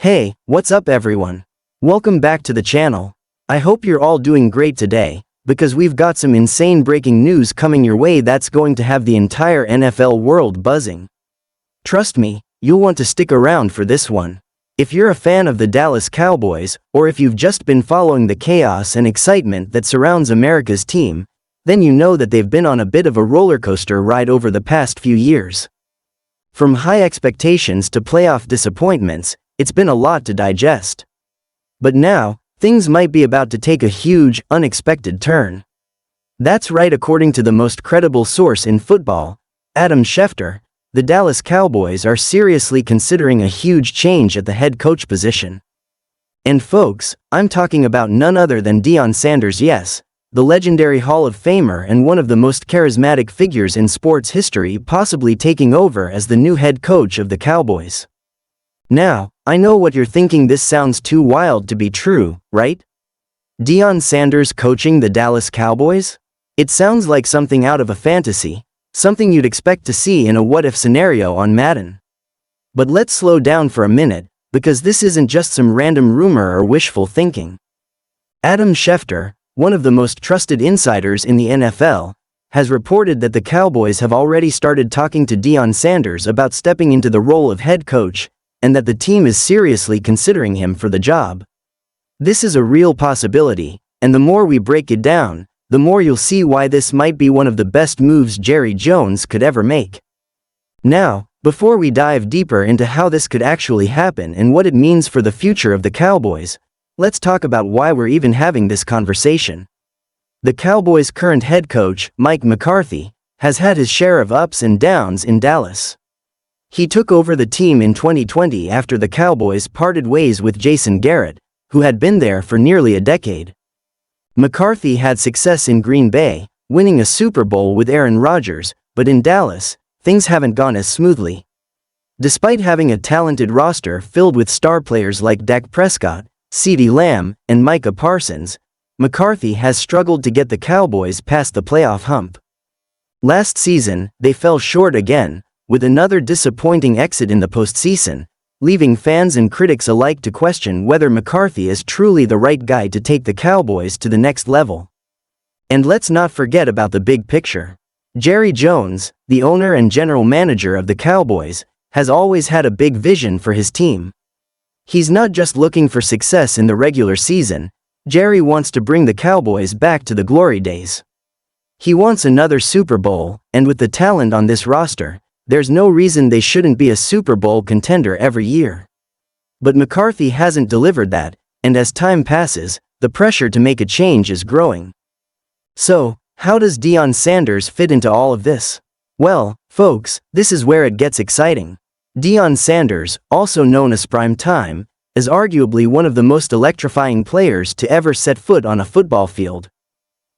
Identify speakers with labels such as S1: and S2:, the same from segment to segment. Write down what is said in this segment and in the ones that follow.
S1: Hey, what's up everyone? Welcome back to the channel. I hope you're all doing great today, because we've got some insane breaking news coming your way that's going to have the entire NFL world buzzing. Trust me, you'll want to stick around for this one. If you're a fan of the Dallas Cowboys, or if you've just been following the chaos and excitement that surrounds America's team, then you know that they've been on a bit of a roller coaster ride over the past few years. From high expectations to playoff disappointments, it's been a lot to digest. But now, things might be about to take a huge, unexpected turn. That's right, according to the most credible source in football, Adam Schefter, the Dallas Cowboys are seriously considering a huge change at the head coach position. And folks, I'm talking about none other than Deion Sanders, yes, the legendary Hall of Famer and one of the most charismatic figures in sports history, possibly taking over as the new head coach of the Cowboys. Now, I know what you're thinking, this sounds too wild to be true, right? Deion Sanders coaching the Dallas Cowboys? It sounds like something out of a fantasy, something you'd expect to see in a what-if scenario on Madden. But let's slow down for a minute, because this isn't just some random rumor or wishful thinking. Adam Schefter, one of the most trusted insiders in the NFL, has reported that the Cowboys have already started talking to Deion Sanders about stepping into the role of head coach, and that the team is seriously considering him for the job. This is a real possibility, and the more we break it down, the more you'll see why this might be one of the best moves Jerry Jones could ever make. Now, before we dive deeper into how this could actually happen and what it means for the future of the Cowboys, let's talk about why we're even having this conversation. The Cowboys' current head coach, Mike McCarthy, has had his share of ups and downs in Dallas. He took over the team in 2020 after the Cowboys parted ways with Jason Garrett, who had been there for nearly a decade. McCarthy had success in Green Bay, winning a Super Bowl with Aaron Rodgers, but in Dallas, things haven't gone as smoothly. Despite having a talented roster filled with star players like Dak Prescott, CeeDee Lamb, and Micah Parsons, McCarthy has struggled to get the Cowboys past the playoff hump. Last season, they fell short again, with another disappointing exit in the postseason, leaving fans and critics alike to question whether McCarthy is truly the right guy to take the Cowboys to the next level. And let's not forget about the big picture. Jerry Jones, the owner and general manager of the Cowboys, has always had a big vision for his team. He's not just looking for success in the regular season. Jerry wants to bring the Cowboys back to the glory days. He wants another Super Bowl, and with the talent on this roster, there's no reason they shouldn't be a Super Bowl contender every year. But McCarthy hasn't delivered that, and as time passes, the pressure to make a change is growing. So, how does Deion Sanders fit into all of this? Well, folks, this is where it gets exciting. Deion Sanders, also known as Prime Time, is arguably one of the most electrifying players to ever set foot on a football field.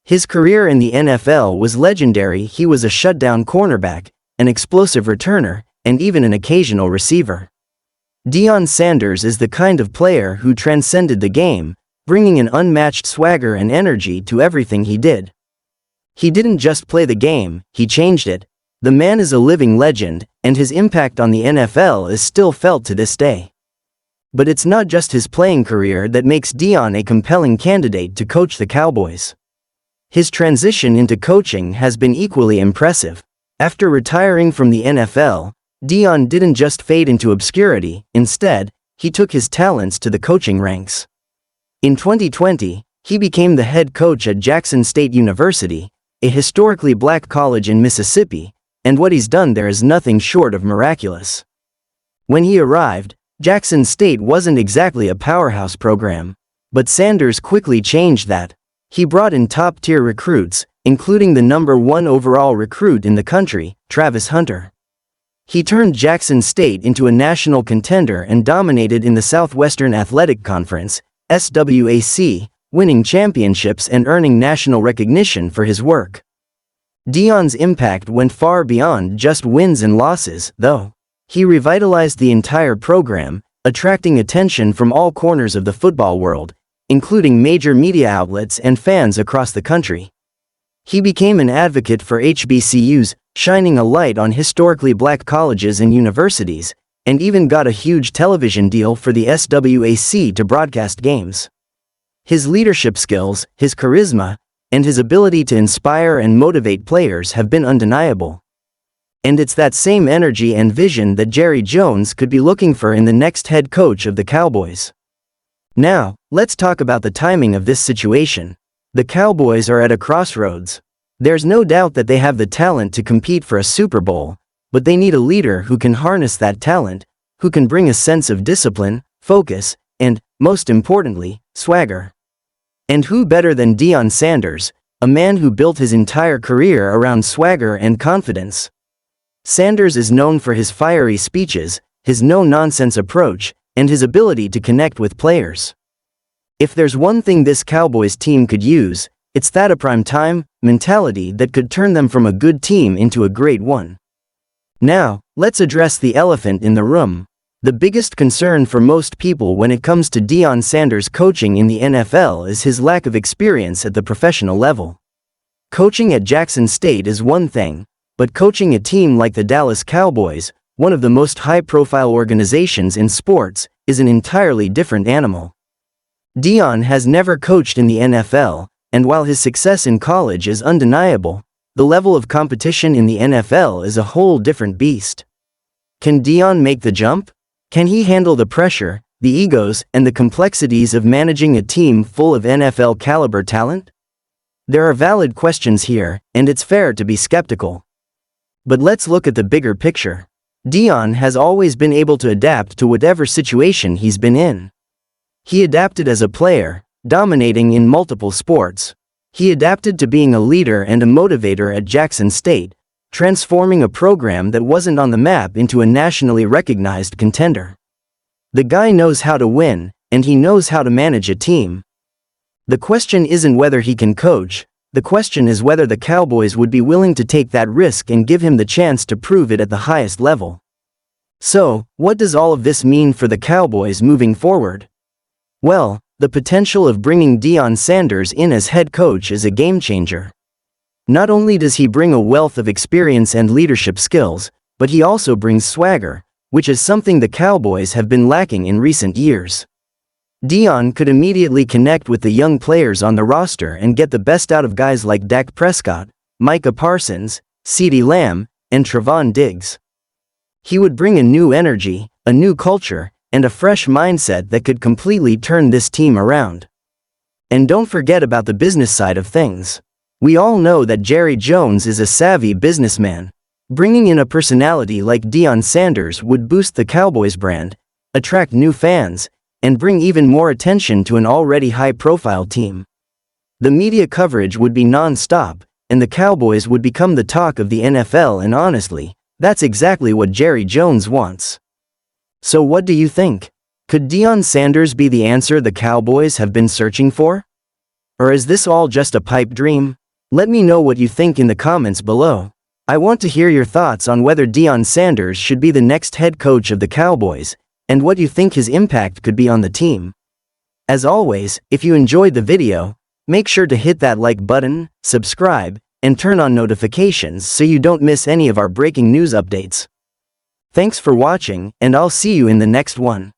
S1: His career in the NFL was legendary. He was a shutdown cornerback, an explosive returner, and even an occasional receiver. Deion Sanders is the kind of player who transcended the game, bringing an unmatched swagger and energy to everything he did. He didn't just play the game, he changed it. The man is a living legend, and his impact on the NFL is still felt to this day. But it's not just his playing career that makes Deion a compelling candidate to coach the Cowboys. His transition into coaching has been equally impressive. After retiring from the NFL, Deion didn't just fade into obscurity. Instead, he took his talents to the coaching ranks. In 2020, he became the head coach at Jackson State University, a historically black college in Mississippi, and what he's done there is nothing short of miraculous. When he arrived, Jackson State wasn't exactly a powerhouse program, but Sanders quickly changed that. He brought in top-tier recruits, including the #1 overall recruit in the country, Travis Hunter. He turned Jackson State into a national contender and dominated in the Southwestern Athletic Conference, SWAC, winning championships and earning national recognition for his work. Deion's impact went far beyond just wins and losses, though. He revitalized the entire program, attracting attention from all corners of the football world, including major media outlets and fans across the country. He became an advocate for HBCUs, shining a light on historically black colleges and universities, and even got a huge television deal for the SWAC to broadcast games. His leadership skills, his charisma, and his ability to inspire and motivate players have been undeniable. And it's that same energy and vision that Jerry Jones could be looking for in the next head coach of the Cowboys. Now, let's talk about the timing of this situation. The Cowboys are at a crossroads. There's no doubt that they have the talent to compete for a Super Bowl, but they need a leader who can harness that talent, who can bring a sense of discipline, focus, and, most importantly, swagger. And who better than Deion Sanders, a man who built his entire career around swagger and confidence. Sanders is known for his fiery speeches, his no-nonsense approach, and his ability to connect with players. If there's one thing this Cowboys team could use, it's that a prime-time mentality that could turn them from a good team into a great one. Now, let's address the elephant in the room. The biggest concern for most people when it comes to Deion Sanders coaching in the NFL is his lack of experience at the professional level. Coaching at Jackson State is one thing, but coaching a team like the Dallas Cowboys, one of the most high-profile organizations in sports, is an entirely different animal. Deion has never coached in the NFL, and while his success in college is undeniable, the level of competition in the NFL is a whole different beast. Can Deion make the jump? Can he handle the pressure, the egos, and the complexities of managing a team full of NFL-caliber talent? There are valid questions here, and it's fair to be skeptical. But let's look at the bigger picture. Deion has always been able to adapt to whatever situation he's been in. He adapted as a player, dominating in multiple sports. He adapted to being a leader and a motivator at Jackson State, transforming a program that wasn't on the map into a nationally recognized contender. The guy knows how to win, and he knows how to manage a team. The question isn't whether he can coach, the question is whether the Cowboys would be willing to take that risk and give him the chance to prove it at the highest level. So, what does all of this mean for the Cowboys moving forward? Well, the potential of bringing Deion Sanders in as head coach is a game-changer. Not only does he bring a wealth of experience and leadership skills, but he also brings swagger, which is something the Cowboys have been lacking in recent years. Deion could immediately connect with the young players on the roster and get the best out of guys like Dak Prescott, Micah Parsons, CeeDee Lamb, and Trevon Diggs. He would bring a new energy, a new culture, and a fresh mindset that could completely turn this team around. And don't forget about the business side of things. We all know that Jerry Jones is a savvy businessman. Bringing in a personality like Deion Sanders would boost the Cowboys brand, attract new fans, and bring even more attention to an already high-profile team. The media coverage would be non-stop, and the Cowboys would become the talk of the NFL, and honestly, that's exactly what Jerry Jones wants. So what do you think? Could Deion Sanders be the answer the Cowboys have been searching for? Or is this all just a pipe dream? Let me know what you think in the comments below. I want to hear your thoughts on whether Deion Sanders should be the next head coach of the Cowboys, and what you think his impact could be on the team. As always, if you enjoyed the video, make sure to hit that like button, subscribe, and turn on notifications so you don't miss any of our breaking news updates. Thanks for watching, and I'll see you in the next one.